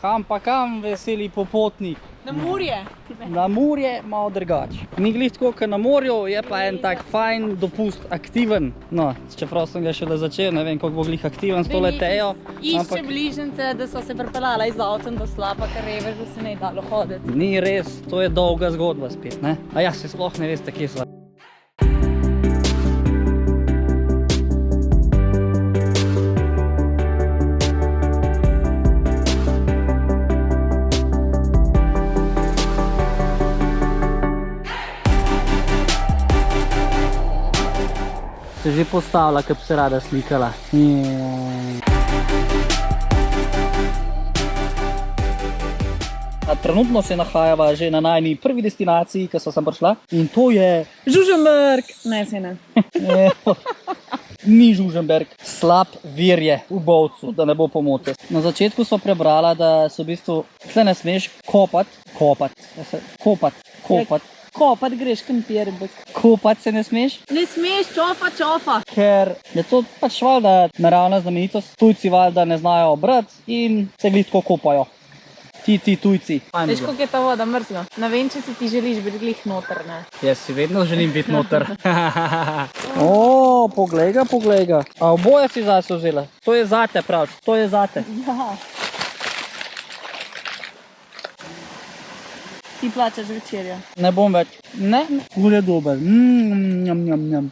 Kam pa kam, veseli popotnik. Na morje. Na morje malo drugače. Ni glih tako, kot na morju, je pa en tak fajn dopust, aktiven. No, čeprav sem ga šele začel, ne vem, koliko bo glih aktiven s to letejo. Išče bližnjice, da so se pripeljala iz avtom do Slapa, ker revež, da se ne je dalo hoditi. Ni res, to je dolga zgodba spet, ne? A ja, se sploh ne veste, kje sva. Se že postavila, kaj bi se rada slikala. Trenutno se nahajava že na najni prvi destinaciji, ki sem prišla. In to je Žužemberk. Ne, se ne. Ni Žužemberk, Slap virje v Bovcu, da ne bo pomote. Na začetku smo prebrala, da so v bistvu tle ne smeš kopat. Kopat greš kampir, bek. Kopat se ne smeš? Ne smeš, čofa. Ker je to pač valjda naravna znamenitost. Tujci valjda ne znajo brati in se glih tako kopajo. Ti tujci. Veš, koliko je ta voda mrzla? Ne vem, če si ti želiš biti glih noter, ne? Jaz si vedno želim biti noter. O, poglej ga. A oboje si zase vzela? To je zate, prav, to je zate. Ja. Ti plačaš večerjo. Ne bom več. Ne? Ure dober.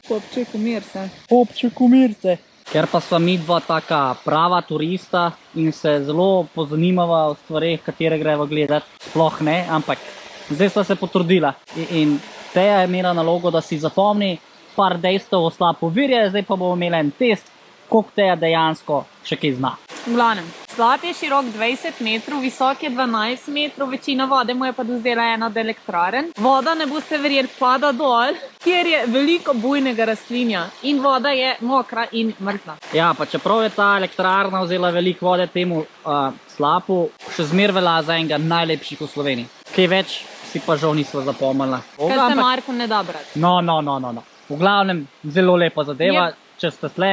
Popček umirce. Popček umirce. Ker pa sva mi dva taka prava turista in se zelo pozanimava o stvareh, katere greva gledat. Sploh ne, ampak zdaj sva se potrudila. In Teja je imela nalogo, da si zapomni par dejstev o Slapu virje, zdaj pa bomo imeli en test, koliko Teja dejansko še kaj zna. V glavnem, Slap je širok 20 metrov, visok je 12 metrov, večina vode mu je pa dozela ena od elektraren. Voda, ne boste verjeli, pada dol, kjer je veliko bujnega rastlinja in voda je mokra in mrzla. Ja, pa čeprav je ta elektrarna vzela veliko vode temu Slapu, še zmer velja za enega najlepših v Sloveniji. Kaj več si pa žal nisva zapomnila. Ker se Marko ne da brati. No. V glavnem, zelo lepa zadeva, če ste tle,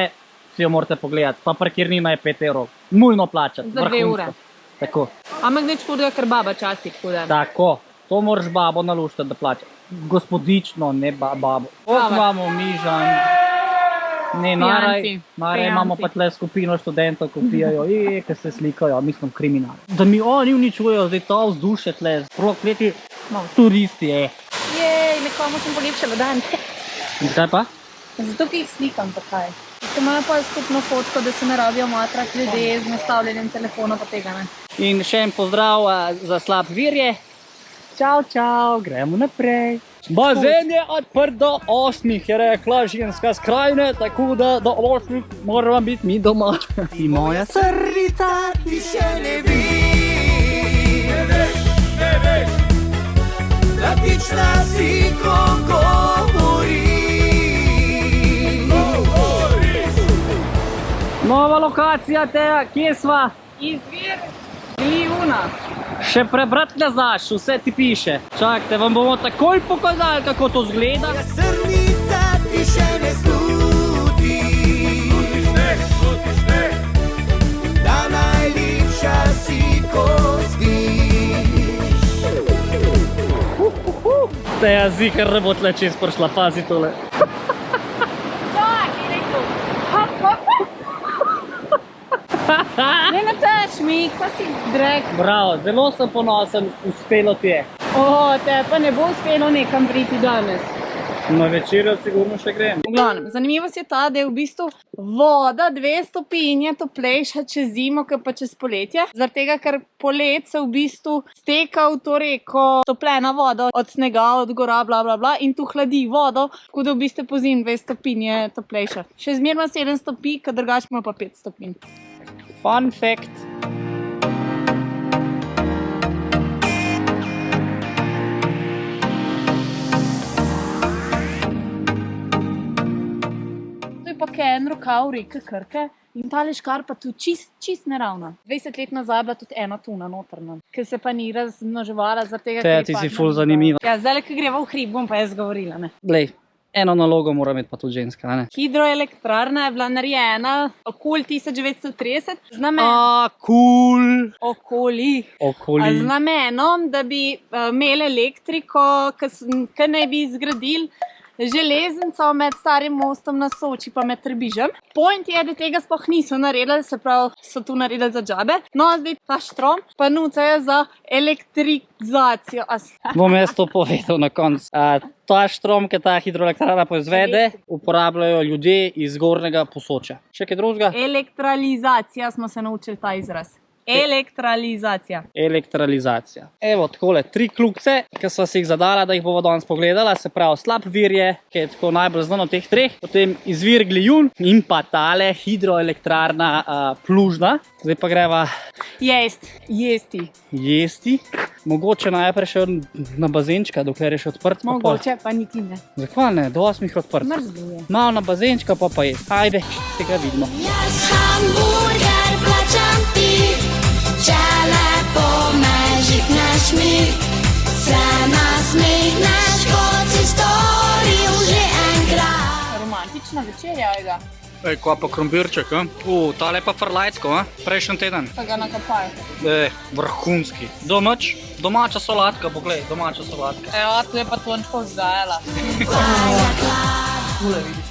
si jo morate pogledati. Pa parkirnina je 5 evrov. Nujno plačati. Za 2 ure. Tako. Ampak nič hudega, ker baba časti huda. Tako. To moraš babo naluštati, da plača. Gospodično, ne babo. Imamo mižan. Ne, naraj imamo pa tle skupino študentov, ko pijajo, ki se slikajo, mi smo kriminali. Da mi oni uničujejo zdaj to vzdušje tle, prokleti turisti, Jej, nekomu sem polepšala dan. In kaj pa? Zato, ki jih slikam, zakaj? Ker imajo pa skupno fotko, da se ne rabijo matrati ljudje z nastavljanjem telefona pa tega, ne? In še en pozdrav za Slap virje. Čau, gremo naprej. Bazen je odprt do 8, je rekla ženska s krajine, tako da do 8 moramo biti mi doma. Ti moja srca ti še ne bi. Ne veš, da tična si, ko govori. Nova lokacija, Teja, kje sva? Izvir Glijuna. Še prebrati ne znaš, vse ti piše. Čakajte, vam bomo takoj pokazali, kako to zgleda. Srnica ti še ne sluti. Slutiš ne. Da najljepša si, ko zdiš. Teja zikar ne bo tle čez prišla, pazi tole. Ne nateš mi, ko si drek. Bravo, zelo sem ponosen, uspelo ti je. Te pa ne bo uspelo nekam priti danes. Na večerjo sigurno še grem. V glavnem, zanimivost je ta, da je v bistvu voda 2 stopinje toplejša čez zimo, kot pa čez poletje. Zaradi tega, ker polet se v bistvu steka v to reko toplena voda od snega, od gora, bla bla bla, in tu hladi vodo, tako da v bistvu po zimi 2 stopinje toplejša. Še zmerno 7 stopinj, ker drugače ima pa 5 stopinj. Fun fact. To je pa en rokav reke Krke in tale škarpa tu čist neravna. 20 let nazaj bila tudi ena tuna notrna, ki se pa ni razmnoževala zaradi tega, Teja, ti si ful zanimiva. Ja, zdaj, ko greva v hrib, bom pa jaz govorila, ne. Glej, eno nalogo mora imeti pa tudi ženska, a ne? Hidroelektrarna je bila narejena okoli 1930 z namenom, z namenom, da bi imeli elektriko, ki naj bi zgradili železnico med Starim mostom na Soči pa med Trbižem. Point je, da tega sploh niso naredili, se pravi, so tu naredili za džabe. No, zdaj ta štrom pa nucajo za elektrizacijo. Bom jaz to povedal na koncu. Ta štrom, ki ta hidroelektrarna proizvede, uporabljajo ljudje iz Zgornjega Posočja. Še kaj drugega? Elektralizacija smo se naučili ta izraz. Elektralizacija. Evo, takole, 3 kljukice, ki sva si jih zadala, da jih bomo danes pogledala. Se pravi, slab vir je, ki je tako najbolj znan od teh 3. Potem izvir Glijun in pa tale hidroelektrarna Plužna. Zdaj pa greva jesti. Mogoče najprej še na bazenčka, dokler je še odprt. Mogoče pa niti ne. Zakaj ne? Do 8 je odprt. Mrzlo je. Malo na bazenčka pa jesti. Ajde, tega vidimo. Čele pomežikneš mi, se nasmihneš, kot si storil že enkrat. Romantična večerja je ga. Ej, kva pa krompirček, tale pa frlajcko, prejšnji teden. Pa ga nakapajo. Vrhunski. Domača solatka, poglej, domača solatka. Evo, tu je pa Tončko vzgajala. Tule vidiš.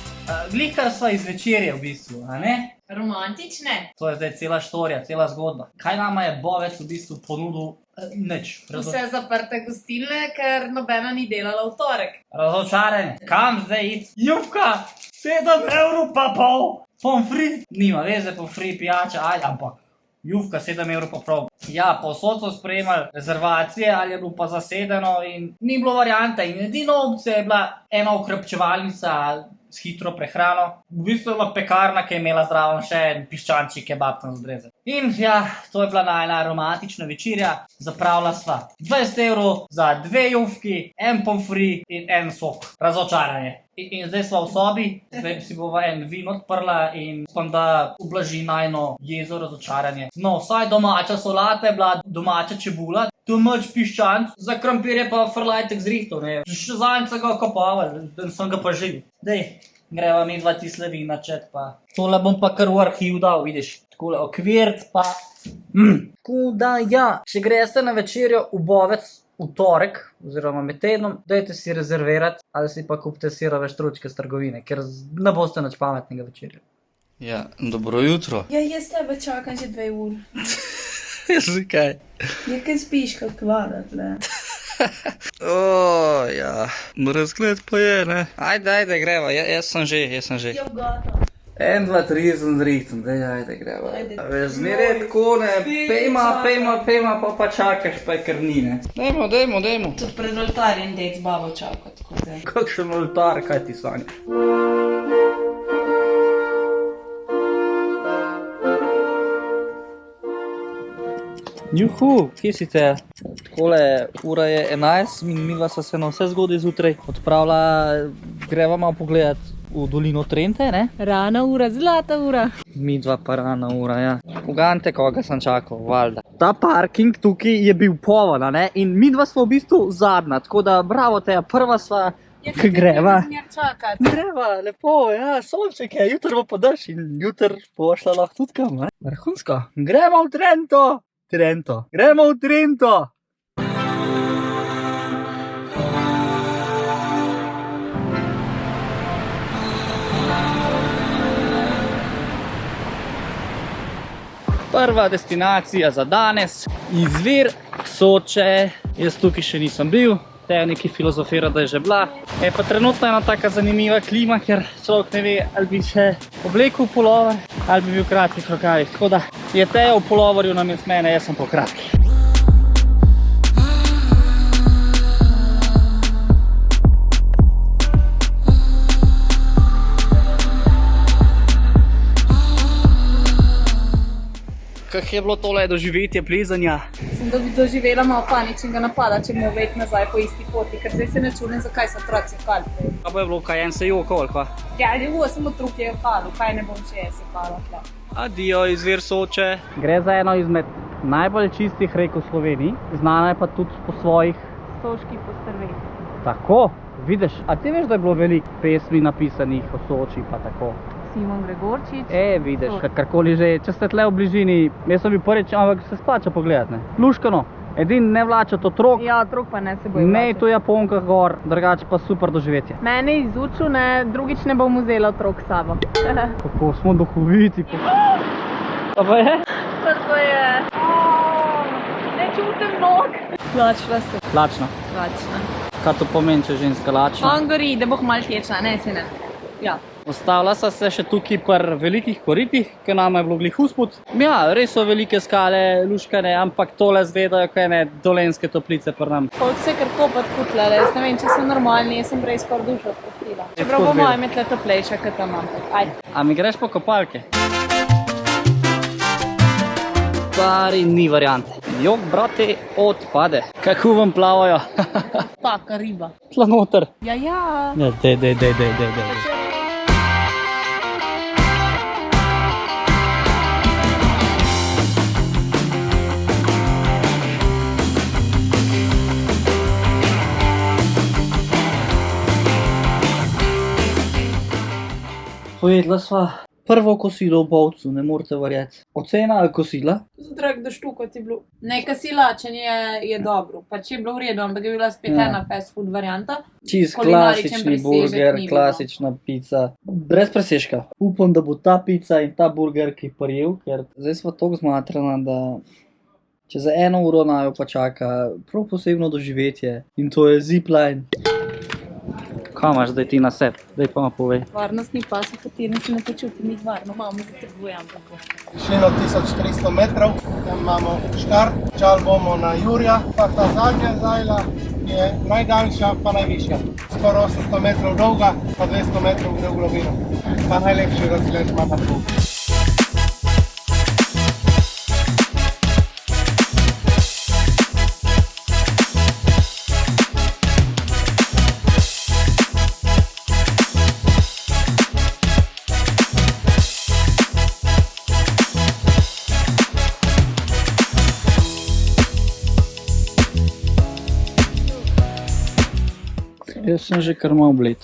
Glih kar sva iz večerje v bistvu, a ne? Romantične? To je zdaj cela štorija, cela zgodba. Kaj nama je Bovec v bistvu ponudil? Nič. Vse zaprte gostilne, ker nobena ni delala v torek. Razočaranje. Kam zdaj iti? Jufka, 7 € pa pol. Pomfrit. Nima veze, pomfrit, pijača, ampak. Jufka, 7 € pa prav. Ja, povsod so sprejemali rezervacije, ali je bilo pa zasedeno in ni bilo variante. In edina opcija je bila ena okrepčevalnica s hitro prehrano. V bistvu je bila pekarna, ki je imela zraven še en piščančji kebab tam zrezan. In ja, to je bila najna romantična večerja. Zapravila sva 20 € za 2 jufki, en pomfrit in en sok. Razočaranje. In zdaj sva v sobi, zdaj si bova en vin odprla in upam, da ublaži najno jezo razočaranje. No, vsaj domača solata je bila, domača čebula, domač piščanc, za krompir je pa frlajtek zrihtal, ne. Še zadnjič sem ga kopaval, sem ga pa živ. Dej, greva mi 2 tisle vina čet pa. Tole bom pa kar v arhiv dal, vidiš. Takole okvirt pa. Tako da ja, če greste na večerjo v Bovec v torek, oziroma med tednom, dajte si rezervirati ali si pa kupite sirove štručke z trgovine, ker ne boste nič pametnega večerja. Ja, dobro jutro. Ja, jaz tebe čakam že 2 uri. Zakaj? Ja, kaj spiš, kak vlada, tle. Ja, razgled pa je, ne. Ajde, greva, jaz sem že. Ja, gotovo. 1, 2, 3 sem zrihten, ajde, greva. Veš, zmeraj tako, ne, pejma, pa čakaš, pa je kar ni, ne. Dajmo. Tudi pred oltarjem dec babo čaka, tako da. Kakšen oltar, kaj ti sanjaš? Juhu, kje si te? Takole, ura je 11 in midva sva se na vse zgodaj zjutraj odpravila, greva malo pogledat v dolino Trente, ne? Rana ura, zlata ura. Midva pa rana ura, ja. Ugante, koga sem čakal, valjda. Ta parking tukaj je bil poln, ne? In midva sva v bistvu zadnja, tako da bravo teja, prva sva, ki greva. Greva, lepo, ja, sonček je, jutr bo pa dež in jutr bo šla lahko tudi kam, ne? Vrhunsko. Gremo v Trento! Gremo v Trento! Prva destinacija za danes, izvir Soče. Jaz tukaj še nisem bil, teja neki filozofira, da je že bila. Je pa trenutno ena taka zanimiva klima, ker človek ne ve, ali bi še oblekel pulover, ali bi bil v kratkih rokavih. Tako da je teja v puloverju namesto mene, jaz sem po kratkih. Kak je bilo tole doživetje plezanja? Sem doživela malo paničnega napada, če bomo vedeti nazaj po isti poti, ker zdaj se ne čudim, zakaj so otroci jokali. A bo je bilo kaj, en se jokal, ali kva? Ja, sem otrok je jokal, kaj ne bom še jaz jokala tle. Adijo, izvir Soče. Gre za eno izmed najbolj čistih rek v Sloveniji, znana je pa tudi po svojih Soški postrveti. Tako, vidiš. A ti veš, da je bilo veliko pesmi napisanih o Soči pa tako? Simon Gregorčič. Vidiš, karkoli že, če ste tle v bližini, jaz sem bil prvič, ampak se splača pogledati, ne. Luškano, edin ne vlačati otrok, Ja, otrok pa ne se boji ne vlačati. to Japonka gor, drugače pa super doživetje. Mene je izučil, ne, drugič ne bom vzela otrok s sabo. Kako smo duhoviti. Pa pa je? To je... Ne čutim nog. Lačila se. Lačna. Lačna. Kaj to pomeni, če je ženska lačna? On gori, da boh malo tečna, ne, se ne. Ja. Ostavila sta se še tukaj pri velikih koritih, ki nama je bilo glih usput. Ja, res so velike skale, luškane, ampak tole zvedajo kaj ne Dolenjske toplice pri nam. Folk se kar kopat kutlele, jaz ne vem, če so normalni, jaz sem prej skoraj dušo spustila. Čeprav po mojem je tle toplejša, kot tam ampak. Ajde. A mi greš po kopalke? Stari, ni variante. Jok, brate, odpade. Kako vam plavajo? Taka riba. Tla noter. Ja. Ja, dej. Pojedla sva prvo kosilo v Bovcu, ne morete verjeti. Ocena ali kosila? Zdrag da štuko ti bilo. Nekaj silačen je dobro, pač je bilo v redu, ampak je bila spet ena fast food varianta. Čist Kulinaričen klasični presežek burger, ni bilo. klasična pica. Brez presežka. Upam, da bo ta pica in ta burger ki prijel, ker zdaj sva toliko zmatrana, da če za 1 uro naju pa čaka prav posebno doživetje in to je zipline. Kaj imaš zdaj ti na sebi? Daj pa mi povej. Varnostni pas, v katerem se ne počutim jih varno, malo me zatrbujem tako. Višino 1300 metrov, tam imamo štart, čal bomo na Jurja, pa ta zadnja zajla je najdaljša pa najvišja. Skoraj 800 metrov dolga, pa 200 metrov gre v globino. Pa najlepši razgled ima na tu. Jaz sem že kar malo bled.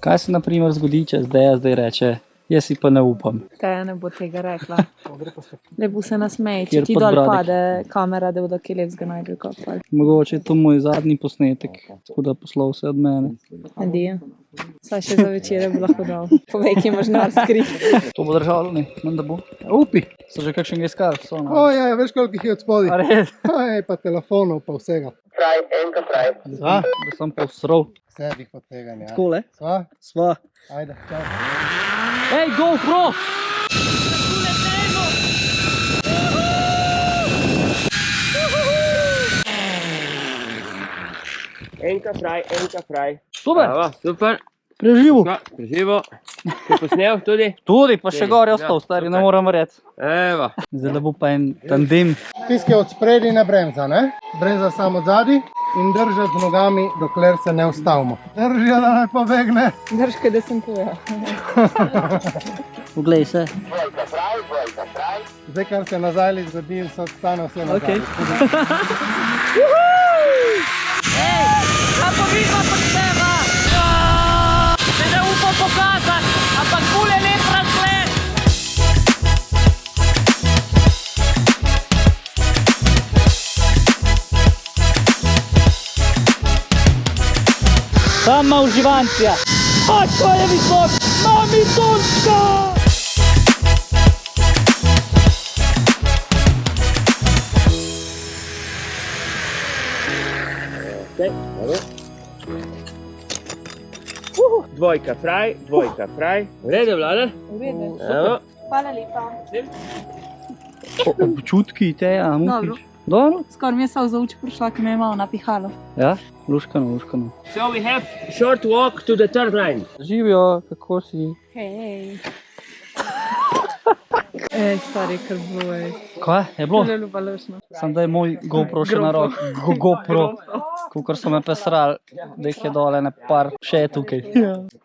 Kaj se na primer zgodi, če zdaj reče, jaz si pa ne upam. Teja ne bo tega rekla. Lepo se nasmeji, Kjer če ti dol podbradek? pade kamera, da bodo kje lepsga najdel kopali. Mogoče je to moj zadnji posnetek, tako da poslal se od mene. Adijo. Saj še za večere bi lahko dal. Povej, kje imaš nar skrit. To bo držalo, ne? Menda bo. Upi! So že kakšen iskal? So, no. O, ja, veš koliko jih je od spodaj? A res? Ej, pa telefonov, pa vsega. Sva? Da sem pa usral. Vse bi od tega, ne? Takole? Sva? Sva. Ajde, čau. Ej, GoPro! Enka fraj. Super! Bravo, super. Preživel. Ja, preživo. Si posnel tudi? Tudi, pa še gor je ostal, Ja, stari, ne super. moram verjeti. Evo. Zdaj bo pa en tandem. Tiskaj od spredi ne bremza, ne? Bremza samo od zadaj in držati z nogami, dokler se ne ustavimo. Držijo, da ne pobegne. Držke, da sem tuja. Poglej se. Zdaj, kar se nazaj zgodi, se odstane vse nazaj. Okej. A pa vidva pošteva! Se ne upam pokazati, ampak ful je lep razgled. Sama uživancija. A, ko je visok! Mami, sončka! Dvojka fraj. V redu, Vlada? V redu. Evo. Hvala lepa. Občutki Teja, Mukič. Dobro. Skoraj mi je sal za uči prišla, ki me je malo napihalo. Ja, luškano. So we have short walk to the third line. Živijo, kako si? Hej. Ej, stari, kar bilo je. Kaj je bilo? Zelo hvaležno. Sem da je moj GoPro še na roki. GoPro. Kukor so me pesrali, da jih je dole ne par, še je tukaj.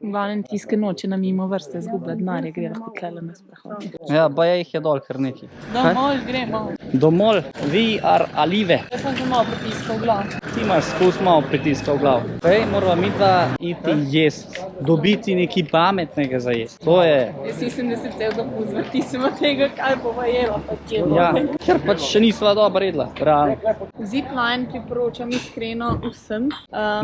Valentijske noči na mimo vrste izgublja denarje, gre lahko tlele na sprehod. Ja, baje jih je dol kar neki. Domov gremo. Domol, we are alive. Jaz sem že malo pritiskal v glav. Ti imaš skus malo pritiska v glav. Prej morava midva iti jest, dobiti nekaj pametnega za jest. To je, Jaz mislim, da se cel dopust vrtisem od tega, kaj bova jela, pa kje bo. ja, ker pač še nisva dobro jedla, realno. Zipline priporočam iskreno vsem.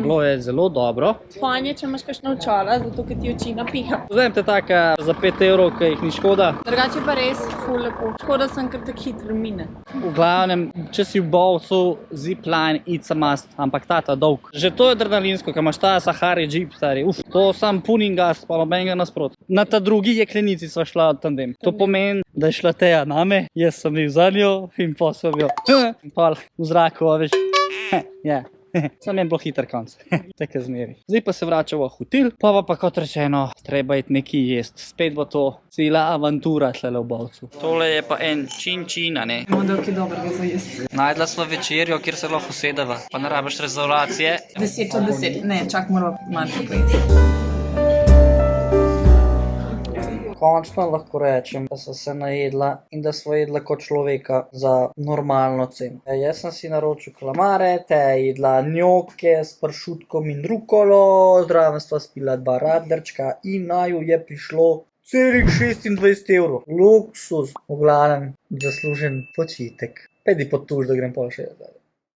Bilo je zelo dobro. Fajn je, če imaš kakšna očala, zato ker ti oči napiha. Vzem te taka za 5 evrov, ki jih ni škoda. Drugače pa res ful lepo. Škoda sem, ker tako hitro mine. V glavnem, če si v bovcu, zipline, it's a must, ampak ta dolg. Že to je adrenalinsko, ko imaš ta Sahari jeep, stari. To sam punin gas, pa nobenega nasprot. Na ta drugi jeklenici sva šla od tandem. To pomeni, da je šla Teja name, jaz sem bil za njo in pa sem bil pol v zraku, a veš. Ja. Sam je bilo hiter konc, tako zmeri. Zdaj pa se vračamo v hotel, pa kot rečeno, treba iti nekaj jest. Spet bo to cela avantura tlele v bovcu. Tole je pa en čin, ne? Model, ki dobrega za jesti. Najdla sva večerjo, kjer se lahko usedeva, pa ne rabiš rezervacije. 10 od 10. Ne, čak moramo malo pojeti. Končno lahko rečem, da sem se najedla in da sva jedla kot človeka za normalno ceno. Jaz sem si naročil kalamare, Teja je jedla njoke s pršutkom in rukolo, zraven sva spila 2 radlerčka in naju je prišlo celih 26 evrov. Luksuz, v glavnem zaslužen počitek. Pejdi pod tuš, da grem pol še jaz dalje.